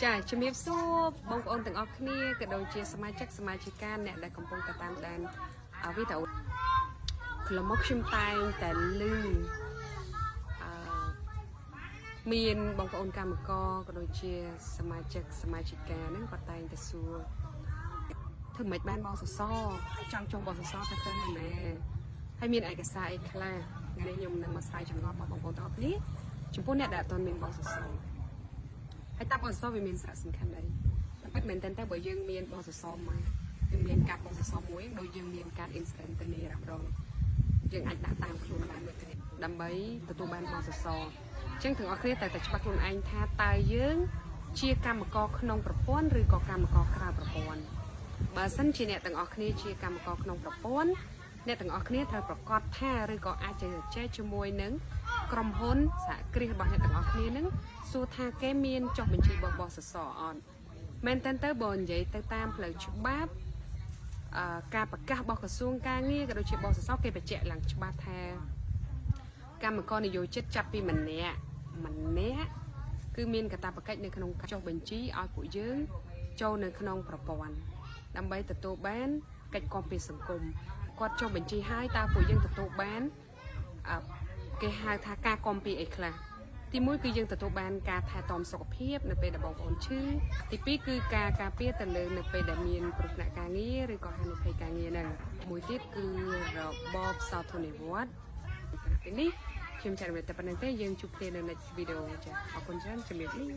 ចាជំរាបសួរបងប្អូនទាំងអស់គ្នាក៏ដូចជាសមាជិកសមាជិកាអ្នកដែលកំពុងតែតាមដានវីដេអូក្លុំមកខ្ញុំតែងតែលឺមានបងប្អូនកម្មករក៏ដូចជាសមាជិកសមាជិកាហ្នឹងគាត់តែងតែសួរធ្វើមិនបានបងសសហើយចង់ចុះបងសសទៅធ្វើមិនណាហើយមានឯកសារអីខ្លះថ្ងៃនេះខ្ញុំនឹងមកស្រាយចម្ងល់បងប្អូនទាំងអស់គ្នាចំពោះអ្នកដែលអត់ទាន់មានបងសសហើយតាបងសសវាមានសារៈសំខាន់អីតែពិតមែនតើបើយើងមានបងសសមកយើងមានកាតបងសសមួយដូចយើងមានកាត instant ទៅនេះរ៉ាប់រងយើងអាចដាក់តាមខ្លួនបានដូចគ្នាដើម្បីទទួលបានបងសសអញ្ចឹងទាំងអស់គ្នាតែច្បាស់ខ្លួនឯងថាតើយើងជាកម្មករក្នុងប្រព័ន្ធឬក៏កម្មករក្រៅប្រព័ន្ធបើសិនជាអ្នកទាំងអស់គ្នាជាកម្មករក្នុងប្រព័ន្ធអ្នកទាំងអស់គ្នាត្រូវប្រកាសថាឬក៏អាចជជែកជាមួយនឹងក្រុមហ៊ុនសហគ្រាសរបស់អ្នកទាំងអស់គ្នានឹងសួរថាគេមានចុះបញ្ជីបសសអត់មែនតើបើនិយាយទៅតាមផ្លូវច្បាប់ការប្រកាសរបស់ក្រសួងការងារក៏ដូចជាបសសគេបញ្ជាក់ឡើងច្បាស់ថាកម្មករនិយោជិតចាប់ពីម្នាក់គឺមានកាតព្វកិច្ចនៅក្នុងចុះបញ្ជីឲ្យពួកយើងចូលនៅក្នុងប្រព័ន្ធដើម្បីទទួលបានកិច្ចគាំពារសង្គមគាត់ចុះបញ្ជីឲ្យតើពួកយើងទទួលបានគេហៅថាការគាំពារអីខ្លះទី1គឺយើងទទួលបានការថែទាំសុខភាពនៅពេលដែលបងប្អូនឈឺទី2គឺការការពារទៅលើនៅពេលដែលមានគ្រោះថ្នាក់ការងារឬក៏ហានិភ័យការងារហ្នឹងមួយទៀតគឺរបបសោធននិវត្តន៍ពេលនេះខ្ញុំចែករំលែកតែប៉ុណ្្នឹងទេយើងជួបគ្នានៅ next video ចាអរគុណច្រើនជំរាបលា